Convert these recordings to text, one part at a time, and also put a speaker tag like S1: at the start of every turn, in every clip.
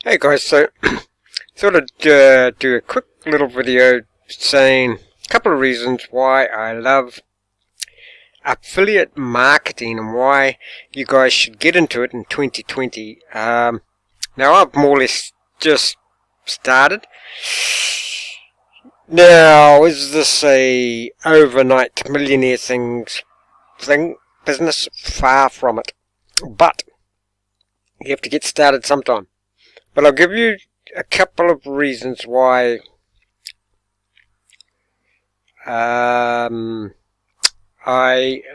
S1: Hey guys, so thought I'd do a quick little video saying a couple of reasons why I love affiliate marketing and why you guys should get into it in 2020. Now I've more or less just started. Now, is this a overnight millionaire business? Far from it. But you have to get started sometime. But I'll give you a couple of reasons why I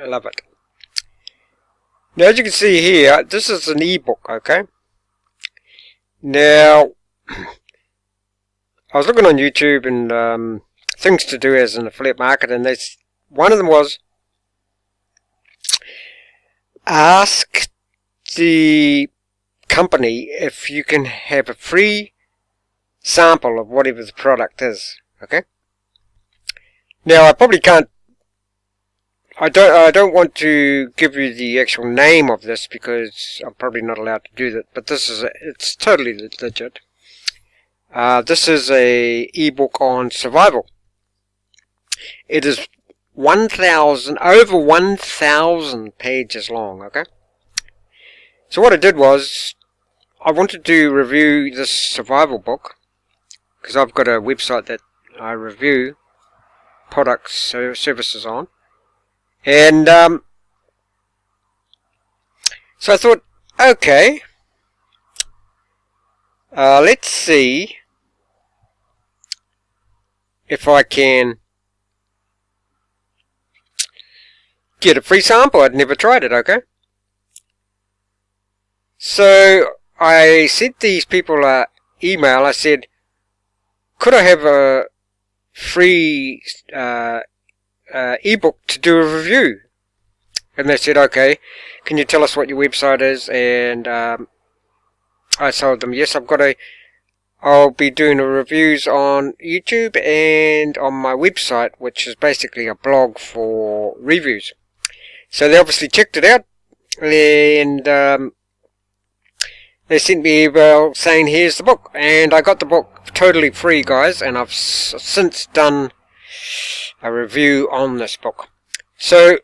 S1: love it. Now, as you can see here, this is an ebook, okay? Now, I was looking on YouTube and things to do as an affiliate marketer, and one of them was ask the company if you can have a free sample of whatever the product is. Okay. Now I probably can't. I don't want to give you the actual name of this because I'm probably not allowed to do that. But it's totally legit. This is a ebook on survival. It is over 1,000 pages long. Okay. So what I did was, I wanted to review this survival book because I've got a website that I review products, services on, and so I thought, okay, let's see if I can get a free sample. I'd never tried it. Okay, so I sent these people an email. I said, could I have a free ebook to do a review? And they said, okay, can you tell us what your website is? And I told them, yes, I'll be doing the reviews on YouTube and on my website, which is basically a blog for reviews. So they obviously checked it out, and they sent me an email saying, here's the book. And I got the book totally free, guys. And I've since done a review on this book. So,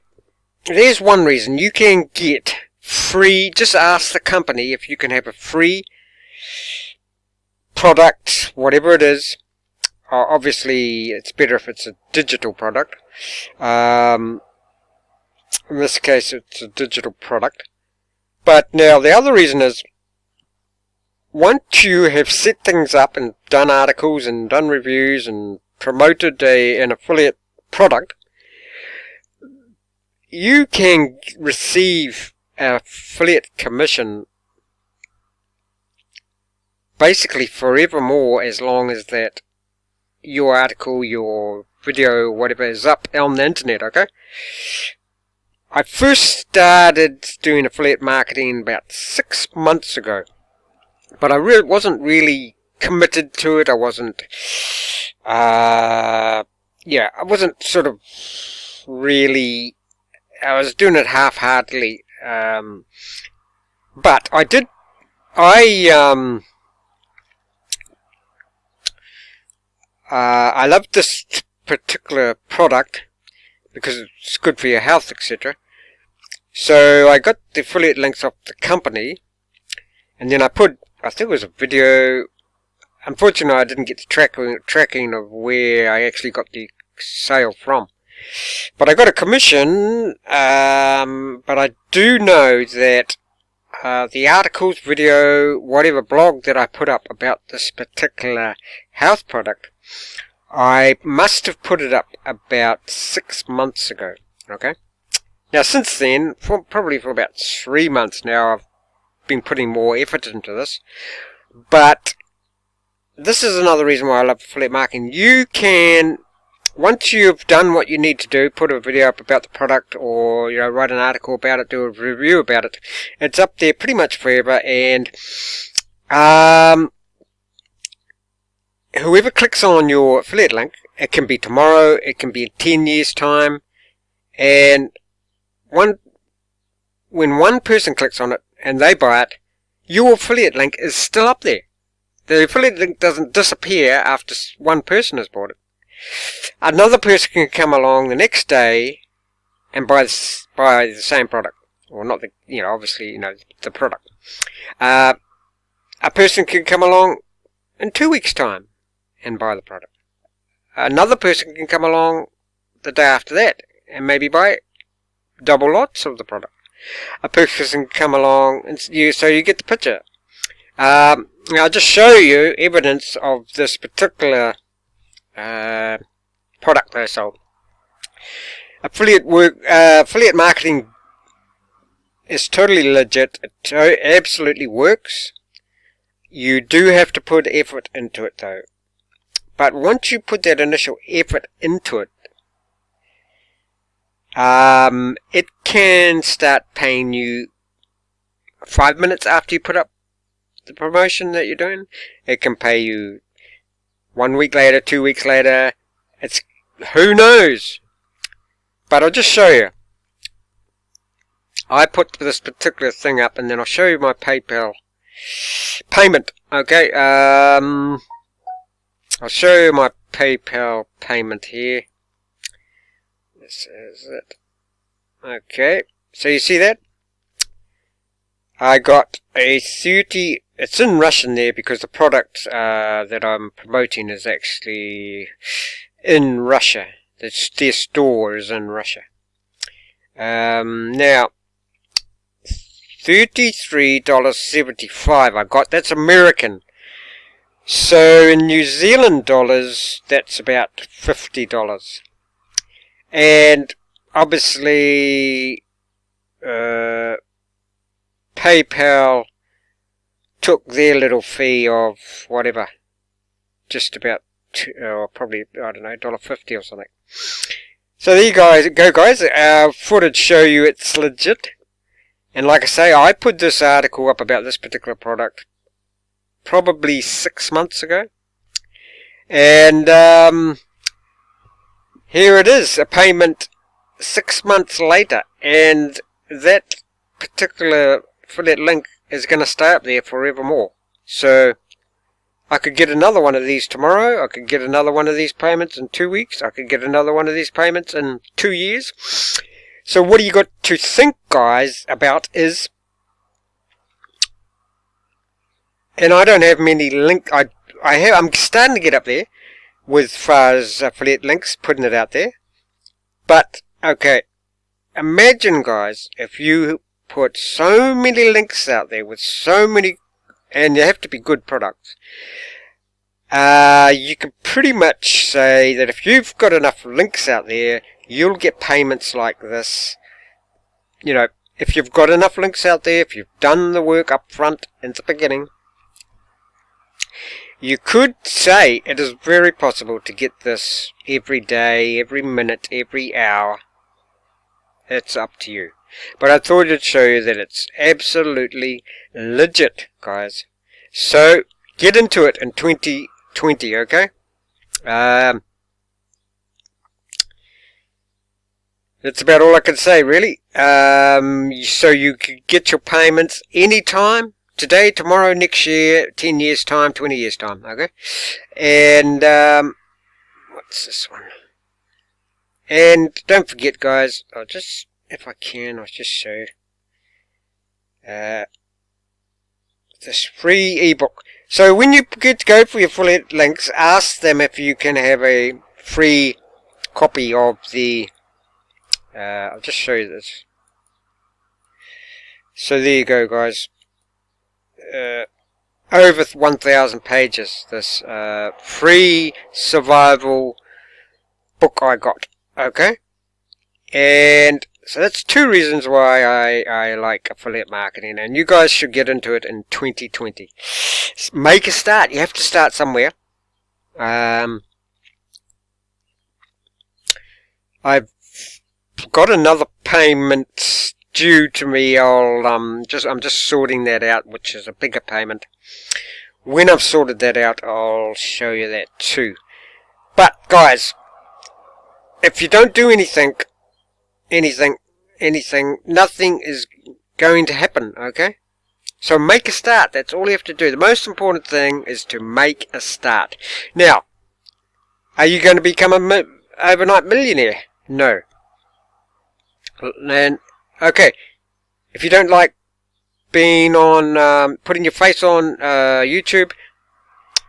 S1: there's one reason. You can get free. Just ask the company if you can have a free product, whatever it is. Obviously, it's better if it's a digital product. In this case, it's a digital product. But now, the other reason is, once you have set things up and done articles and done reviews and promoted an affiliate product, you can receive an affiliate commission basically forevermore, as long as that your article, your video, whatever is up on the internet. Okay. I first started doing affiliate marketing about 6 months ago. But I wasn't really committed to it. I wasn't, I wasn't sort of really, I was doing it half-heartedly. But I love this particular product because it's good for your health, etc. So I got the affiliate links off the company, and then I think it was a video. Unfortunately, I didn't get the tracking of where I actually got the sale from. But I got a commission, but I do know that the articles, video, whatever blog that I put up about this particular health product, I must have put it up about 6 months ago. Okay? Now, since then, probably for about 3 months now, I've been putting more effort into this. But this is another reason why I love affiliate marketing. You can, once you've done what you need to do, put a video up about the product, or write an article about it, do a review about it, it's up there pretty much forever. And whoever clicks on your affiliate link, it can be tomorrow, it can be in 10 years time, and when one person clicks on it and they buy it, your affiliate link is still up there. The affiliate link doesn't disappear after one person has bought it. Another person can come along the next day and buy the same product, or not the, obviously, the product. A person can come along in 2 weeks' time and buy the product. Another person can come along the day after that and maybe buy double lots of the product. A person can come along, and so you get the picture. I'll just show you evidence of this particular product that I sold. Affiliate marketing is totally legit. It absolutely works. You do have to put effort into it though. But once you put that initial effort into it, it can start paying you 5 minutes after you put up the promotion that you're doing. It can pay you 1 week later, 2 weeks later. It's who knows. But I'll just show you. I put this particular thing up, and then I'll show you my PayPal payment. Okay. I'll show you my PayPal payment here. This is it. Okay. So you see that? I got a 30. It's in Russian there because the product that I'm promoting is actually in Russia. Their store is in Russia. Now, $33.75 I got. That's American. So in New Zealand dollars, that's about $50. And obviously, PayPal took their little fee of whatever, just about probably, I don't know, $1.50 or something. So there you go, guys. Our footage show you it's legit. And like I say, I put this article up about this particular product probably 6 months ago. And here it is, a payment 6 months later. And that particular affiliate link is going to stay up there forevermore. So I could get another one of these tomorrow. I could get another one of these payments in 2 weeks. I could get another one of these payments in 2 years. So what you got to think, guys, about is, and I don't have many links. I'm starting to get up there with far as affiliate links, putting it out there. But okay, imagine, guys, if you put so many links out there with so many, and they have to be good products. You can pretty much say that if you've got enough links out there, you'll get payments like this. If you've got enough links out there, if you've done the work up front in the beginning, you could say it is very possible to get this every day, every minute, every hour. It's up to you. But I thought I'd show you that it's absolutely legit, guys. So, get into it in 2020, okay? That's about all I can say, really. So you could get your payments anytime. Today, tomorrow, next year, 10 years time, 20 years time, okay? And, what's this one? And don't forget, guys, if I can, I'll just show you this free ebook. So when you go for your affiliate links, ask them if you can have a free copy of the I'll just show you this. So there you go, guys. Over 1,000 pages, this free survival book I got. Okay? And so that's 2 reasons why I like affiliate marketing, and you guys should get into it in 2020. Make a start. You have to start somewhere. I've got another payment due to me. I'm just sorting that out, which is a bigger payment. When I've sorted that out, I'll show you that too. But guys, if you don't do anything, nothing is going to happen, okay? So make a start. That's all you have to do. The most important thing is to make a start. Now, are you going to become a overnight millionaire? No. And okay, if you don't like being on, putting your face on YouTube,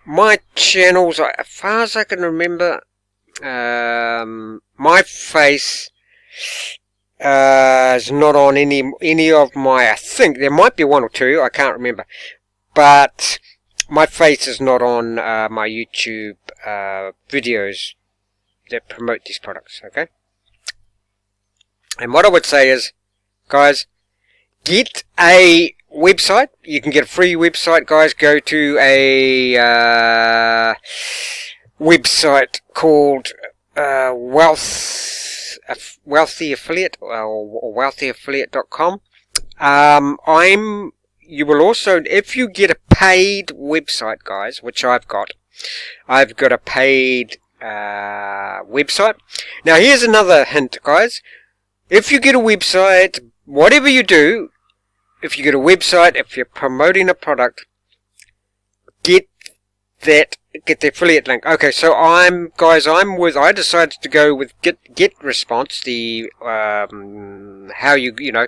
S1: my channels, as far as I can remember, my face is not on any of my. I think there might be one or two. I can't remember, but my face is not on my YouTube videos that promote these products. Okay. And what I would say is, guys, get a website. You can get a free website, guys. Go to a website called Wealthy Affiliate or wealthyaffiliate.com. You will also, if you get a paid website, guys, which I've got a paid website. Now here's another hint, guys. If you get a website, whatever you do, if you get a website, if you're promoting a product, get the affiliate link. Okay, so I decided to go with Get Response, the how you know,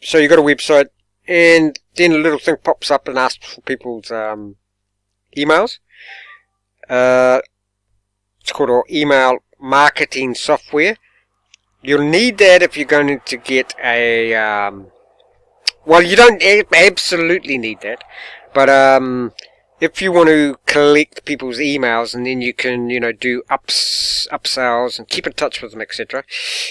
S1: so you got a website, and then a little thing pops up and asks for people's emails. It's called an email marketing software. You'll need that if you're going to get a, well, you don't absolutely need that, but if you want to collect people's emails and then you can, do upsells and keep in touch with them, etc.,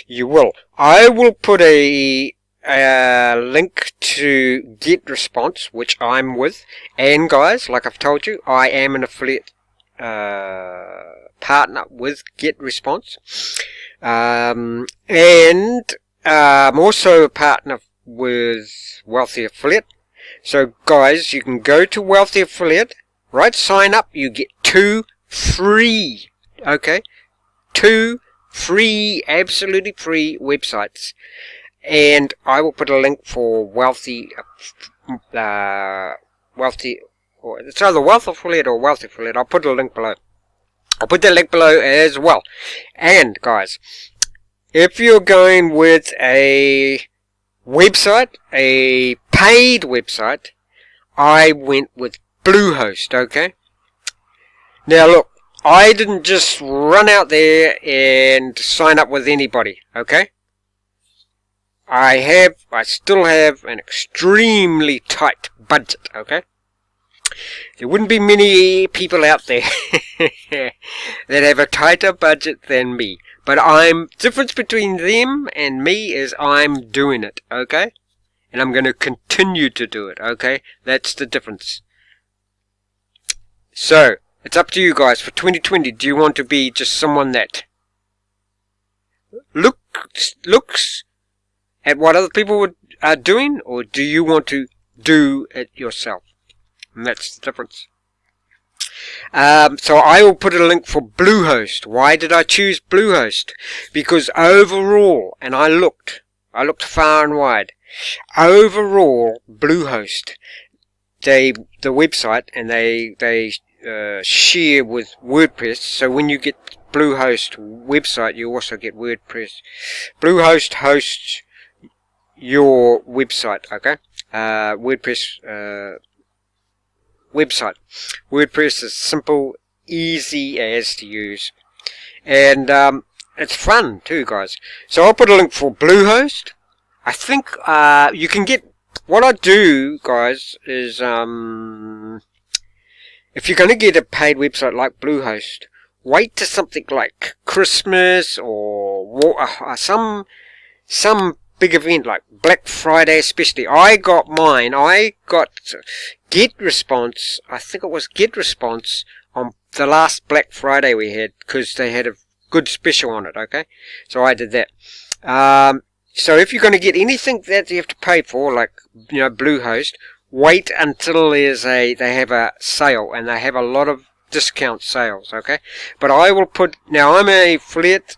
S1: you will. I will put a link to Get Response, which I'm with, and guys, like I've told you, I am an affiliate partner with Get Response. And I'm also a partner with Wealthy Affiliate. So guys, you can go to Wealthy Affiliate, right? Sign up. You get 2 free, okay? 2 free, absolutely free websites. And I will put a link for Wealthy, or it's either Wealth Affiliate or Wealthy Affiliate. I'll put a link below. I'll put that link below as well. And guys, if you're going with a website, a paid website, I went with Bluehost, okay? Now look, I didn't just run out there and sign up with anybody, okay? I still have an extremely tight budget, okay? There wouldn't be many people out there that have a tighter budget than me. But difference between them and me is I'm doing it, okay? And I'm going to continue to do it, okay? That's the difference. So, it's up to you guys. For 2020, do you want to be just someone that looks at what other people are doing, or do you want to do it yourself? And that's the difference. So I will put a link for Bluehost. Why did I choose Bluehost? Because overall, and I looked far and wide. Overall, Bluehost, the website, and they share with WordPress. So when you get Bluehost website, you also get WordPress. Bluehost hosts your website, okay? WordPress website. WordPress is simple, easy as to use, and it's fun too, guys. So I'll put a link for Bluehost. I think you can get. What I do, guys, is if you're going to get a paid website like Bluehost, wait to something like Christmas or some big event like Black Friday, especially. I got mine. I got Get Response. I think it was Get Response on the last Black Friday we had, because they had a good special on it. Okay, so I did that. So if you're going to get anything that you have to pay for, like Bluehost, wait until they have a sale, and they have a lot of discount sales. Okay, but I will put. Now I'm an affiliate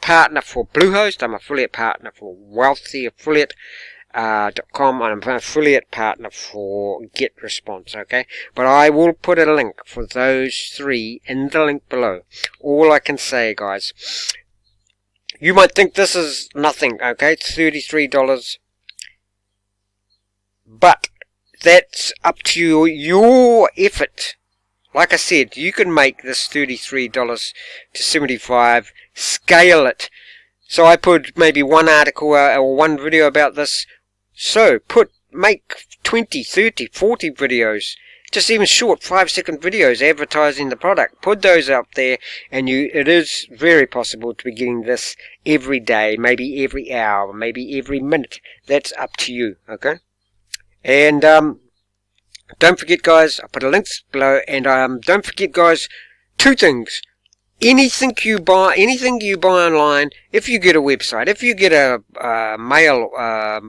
S1: partner for Bluehost. I'm affiliate partner for Wealthy Affiliate. .com. I'm an affiliate partner for GetResponse, okay? But I will put a link for those 3 in the link below. All I can say, guys, you might think this is nothing, okay? It's $33. But that's up to your effort. Like I said, you can make this $33 to $75, scale it. So I put maybe one article or one video about this. So make 20, 30, 40 videos, just even short 5-second videos advertising the product. Put those out there, and it is very possible to be getting this every day, maybe every hour, maybe every minute. That's up to you, okay? And don't forget, guys, I put a link below, and don't forget, guys, 2 things. Anything you buy online, if you get a website, if you get a mail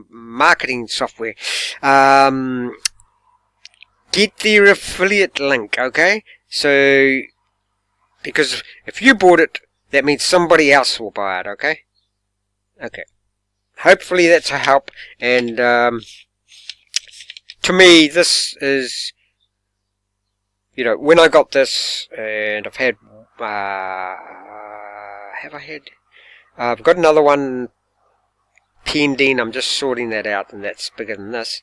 S1: marketing software, get their affiliate link, okay? So, because if you bought it, that means somebody else will buy it, okay? Okay. Hopefully that's a help, and to me, this is, when I got this, and I've had, I've got another one pending. I'm just sorting that out, and that's bigger than this.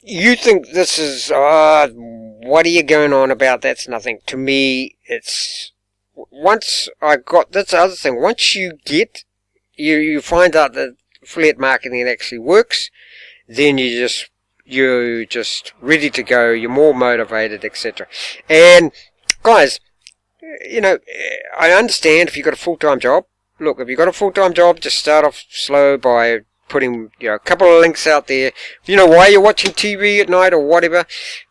S1: You think this is, what are you going on about? That's nothing. To me, it's, once I got, that's the other thing, once you you find out that affiliate marketing actually works, then you're just ready to go, you're more motivated, etc. And guys, I understand if you've got a full-time job. Look, if you've got a full-time job, just start off slow by putting a couple of links out there. While you're watching TV at night or whatever,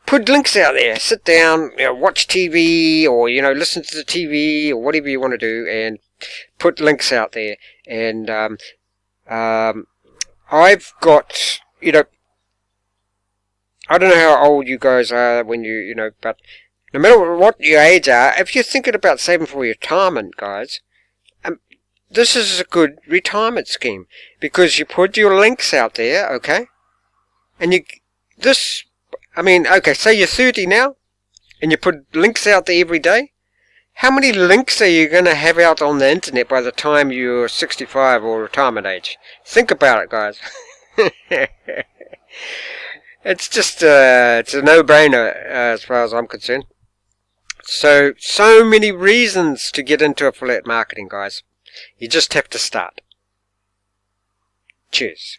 S1: put links out there. Sit down, watch TV, or listen to the TV, or whatever you want to do, and put links out there. And I've got, I don't know how old you guys are when but no matter what your age are, if you're thinking about saving for retirement, guys, this is a good retirement scheme, because you put your links out there, okay? And okay, say you're 30 now, and you put links out there every day. How many links are you going to have out on the internet by the time you're 65 or retirement age? Think about it, guys. It's just, it's a no-brainer as far as I'm concerned. So many reasons to get into affiliate marketing, guys. You just have to start. Cheers.